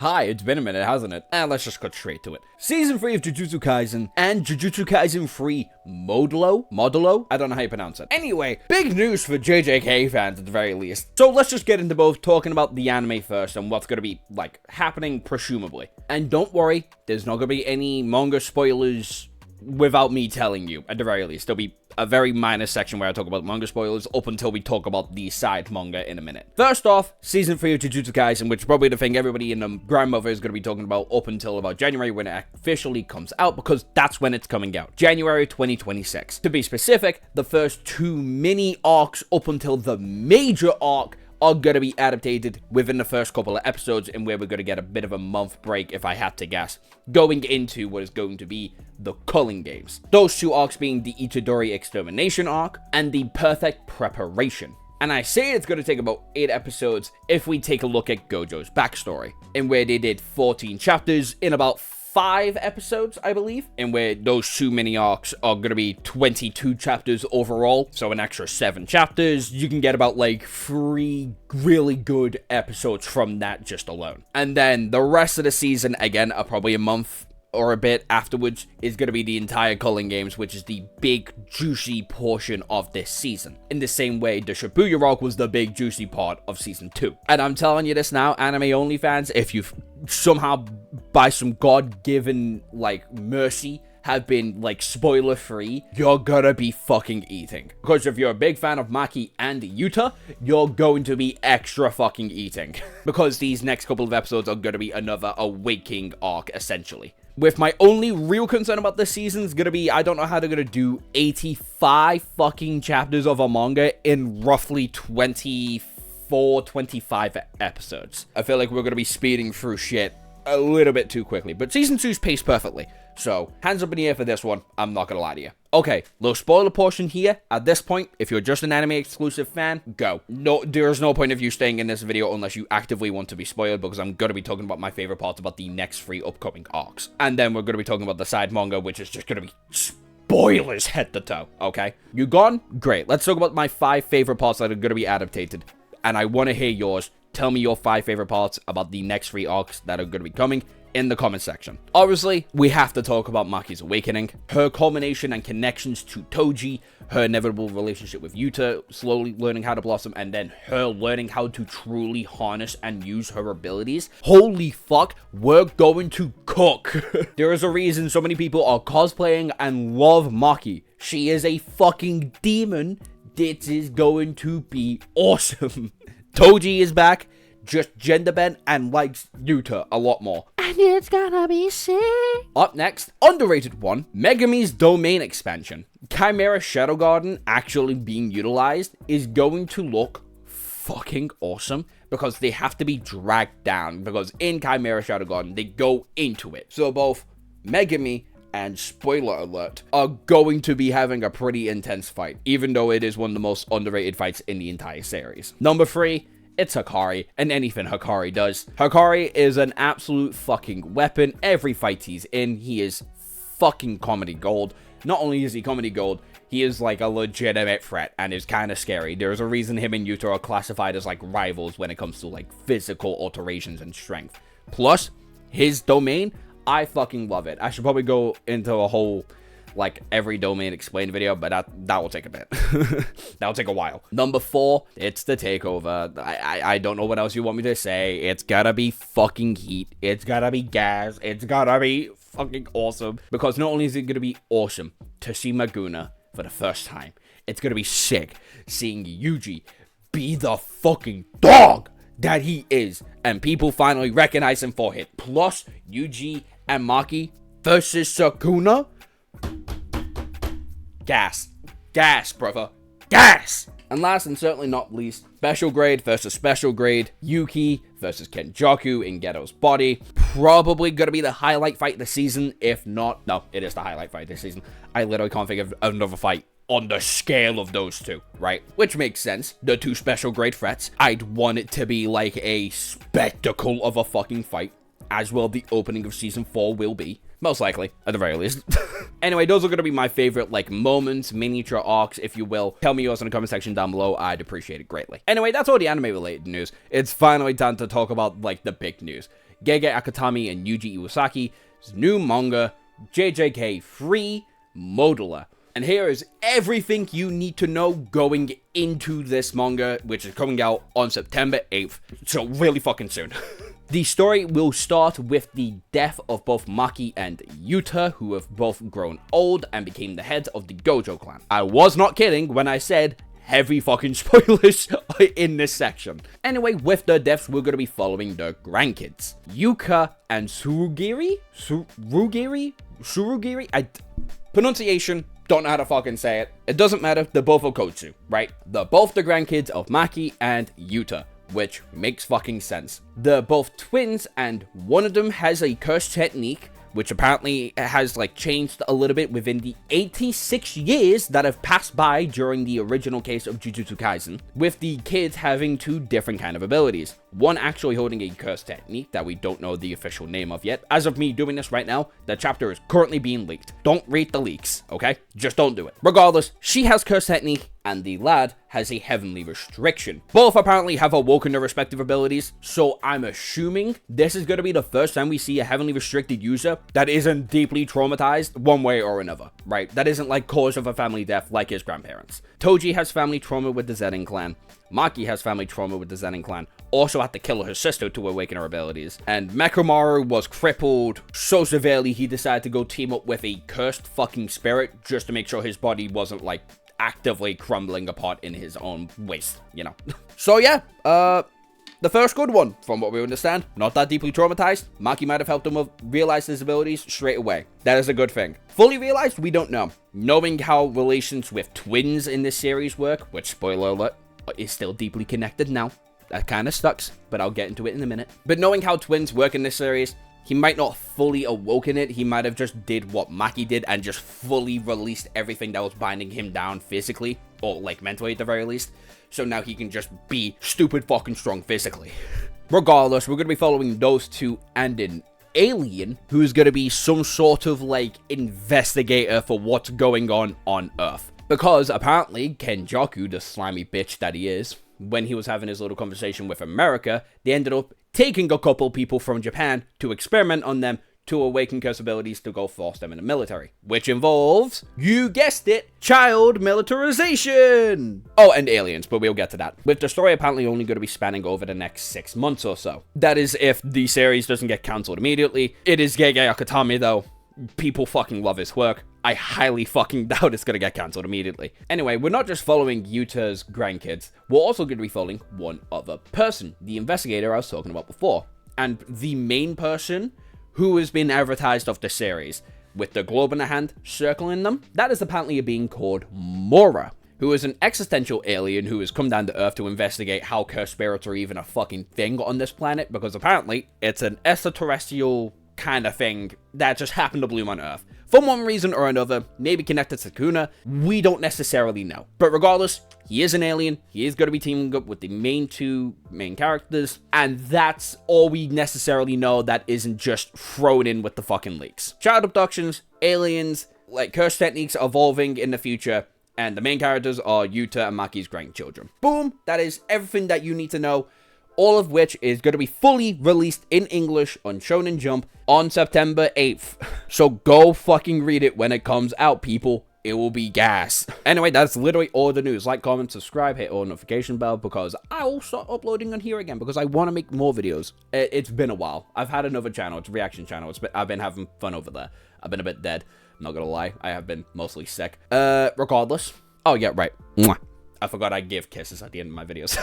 Hi, it's been a minute, hasn't it? And let's just cut straight to it. Season 3 of Jujutsu Kaisen and Jujutsu Kaisen 3 Modulo? I don't know how you pronounce it. Anyway, big news for JJK fans at the very least. So let's just get into both talking about the anime first and what's going to be, happening presumably. And don't worry, there's not going to be any manga spoilers without me telling you, at the very least. There'll be a very minor section where I talk about manga spoilers up until we talk about the side manga in a minute. First off, Season 3 of Jujutsu Kaisen, which is probably the thing everybody and grandmother is going to be talking about up until about January when it officially comes out, because that's when it's coming out. January 2026. To be specific, the first two mini arcs up until the major arc are going to be adapted within the first couple of episodes, and where we're going to get a bit of a month break, if I had to guess, going into what is going to be the Culling Games. Those two arcs being the Itadori Extermination arc and the Perfect Preparation. And I say it's going to take about 8 episodes if we take a look at Gojo's backstory, in where they did 14 chapters in about 5 episodes, I believe, and where those two mini arcs are going to be 22 chapters overall, so an extra 7 chapters. You can get about 3 really good episodes from that just alone. And then the rest of the season, again, are probably a month or a bit afterwards, is going to be the entire Culling Games, which is the big juicy portion of this season. In the same way, the Shibuya arc was the big juicy part of season 2. And I'm telling you this now, anime only fans, if you've somehow, by some god-given, mercy, have been, spoiler-free, you're gonna be fucking eating. Because if you're a big fan of Maki and Yuta, you're going to be extra fucking eating. Because these next couple of episodes are gonna be another awakening arc, essentially. With my only real concern about this season is gonna be, I don't know how they're gonna do 85 fucking chapters of a manga in roughly 25 episodes. I feel like we're gonna be speeding through shit a little bit too quickly, but season 2's paced perfectly. So, hands up in the air for this one, I'm not gonna lie to you. Okay, little spoiler portion here. At this point, if you're just an anime exclusive fan, go. No, there's no point of you staying in this video unless you actively want to be spoiled, because I'm gonna be talking about my favorite parts about the next 3 upcoming arcs. And then we're gonna be talking about the side manga, which is just gonna be spoilers head to toe, okay? You gone? Great. Let's talk about my 5 favorite parts that are gonna be adapted. And I want to hear yours. Tell me your 5 favorite parts about the next 3 arcs that are going to be coming in the comment section. Obviously, we have to talk about Maki's awakening, her culmination and connections to Toji, her inevitable relationship with Yuta, slowly learning how to blossom, and then her learning how to truly harness and use her abilities. Holy fuck, we're going to cook. There is a reason so many people are cosplaying and love Maki. She is a fucking demon. This is going to be awesome. Toji is back, just gender bent and likes Yuta a lot more. And it's gonna be sick. Up next, underrated one, Megami's domain expansion. Chimera Shadow Garden actually being utilized is going to look fucking awesome, because they have to be dragged down, because in Chimera Shadow Garden, they go into it. So both Megami and spoiler alert, are going to be having a pretty intense fight, even though it is one of the most underrated fights in the entire series. Number 3, it's Hikari, and anything Hikari does. Hikari is an absolute fucking weapon. Every fight he's in, he is fucking comedy gold. Not only is he comedy gold, he is a legitimate threat and is kind of scary. There's a reason him and Yuta are classified as rivals when it comes to physical alterations and strength. Plus, his domain, I fucking love it. I should probably go into a whole, every domain explained video, but that will take a bit. That'll take a while. Number 4, it's the takeover. I don't know what else you want me to say. It's gotta be fucking heat. It's gotta be gas. It's gotta be fucking awesome. Because not only is it gonna be awesome to see Maguna for the first time, it's gonna be sick seeing Yuji be the fucking dog that he is, and people finally recognize him for it. Plus, Yuji and Maki versus Sukuna. Gas, brother, gas. And last and certainly not least, special grade versus special grade. Yuki versus Kenjaku in Geto's body. Probably gonna be the highlight fight this season. If not, no, it is the highlight fight this season. I literally can't think of another fight on the scale of those two, right? Which makes sense. The 2 special grade threats. I'd want it to be a spectacle of a fucking fight, as well the opening of season 4 will be. Most likely, at the very least. Anyway, those are going to be my favorite, moments, miniature arcs, if you will. Tell me yours in the comment section down below. I'd appreciate it greatly. Anyway, that's all the anime-related news. It's finally time to talk about, the big news. Gege Akutami and Yuji Iwasaki's new manga, JJK Free Modeler. And here is everything you need to know going into this manga, which is coming out on September 8th, so really fucking soon. The story will start with the death of both Maki and Yuta, who have both grown old and became the heads of the Gojo clan. I was not kidding when I said heavy fucking spoilers in this section. Anyway, with the deaths, we're going to be following the grandkids. Yuka and Surugiri? Pronunciation, don't know how to fucking say it. It doesn't matter, they're both Okotsu, right? They're both the grandkids of Maki and Yuta, which makes fucking sense. They're both twins, and one of them has a curse technique, which apparently has like changed a little bit within the 86 years that have passed by during the original case of Jujutsu Kaisen, with the kids having two different kind of abilities. One actually holding a curse technique that we don't know the official name of yet. As of me doing this right now, the chapter is currently being leaked. Don't read the leaks, okay? Just don't do it. Regardless, she has curse technique, and the lad has a heavenly restriction. Both apparently have awoken their respective abilities, so I'm assuming this is going to be the first time we see a heavenly restricted user that isn't deeply traumatized one way or another, right? That isn't like cause of a family death like his grandparents. Toji has family trauma with the Zenin clan. Maki has family trauma with the Zenin clan. Also had to kill her sister to awaken her abilities. And Mechamaru was crippled so severely he decided to go team up with a cursed fucking spirit just to make sure his body wasn't like actively crumbling apart in his own waste, you know. So yeah, the first good one, from what we understand, not that deeply traumatized. Maki might have helped him realize his abilities straight away. That is a good thing. Fully realized, we don't know. Knowing how relations with twins in this series work, which, spoiler alert, is still deeply connected now. That kind of sucks, but I'll get into it in a minute. But knowing how twins work in this series, he might not fully awoken it. He might have just did what Maki did and just fully released everything that was binding him down physically, or like mentally at the very least. So now he can just be stupid fucking strong physically. Regardless, we're going to be following those two and an alien who's going to be some sort of like investigator for what's going on Earth. Because apparently Kenjaku, the slimy bitch that he is, when he was having his little conversation with America, they ended up taking a couple people from Japan to experiment on them to awaken curse abilities to go force them in the military. Which involves, you guessed it, child militarization! Oh, and aliens, but we'll get to that. With the story apparently only going to be spanning over the next 6 months or so. That is if the series doesn't get cancelled immediately. It is Gege Akutami though. People fucking love his work. I highly fucking doubt it's gonna get cancelled immediately. Anyway, we're not just following Yuta's grandkids, we're also gonna be following one other person, the investigator I was talking about before, and the main person who has been advertised of the series, with the globe in the hand circling them. That is apparently a being called Mora, who is an existential alien who has come down to Earth to investigate how cursed spirits are even a fucking thing on this planet, because apparently it's an extraterrestrial kind of thing that just happened to bloom on Earth. For one reason or another, maybe connected to Sukuna, we don't necessarily know. But regardless, he is an alien, he is going to be teaming up with the two main characters, and that's all we necessarily know that isn't just thrown in with the fucking leaks. Child abductions, aliens, like curse techniques evolving in the future, and the main characters are Yuta and Maki's grandchildren. Boom, that is everything that you need to know. All of which is going to be fully released in English on Shonen Jump on September 8th. So go fucking read it when it comes out, people. It will be gas. Anyway, that's literally all the news. Like, comment, subscribe, hit all notification bell, because I will start uploading on here again, because I want to make more videos. It's been a while. I've had another channel. It's a reaction channel. I've been having fun over there. I've been a bit dead. I'm not going to lie. I have been mostly sick. Regardless. Oh, yeah, right. Mwah. I forgot I give kisses at the end of my videos.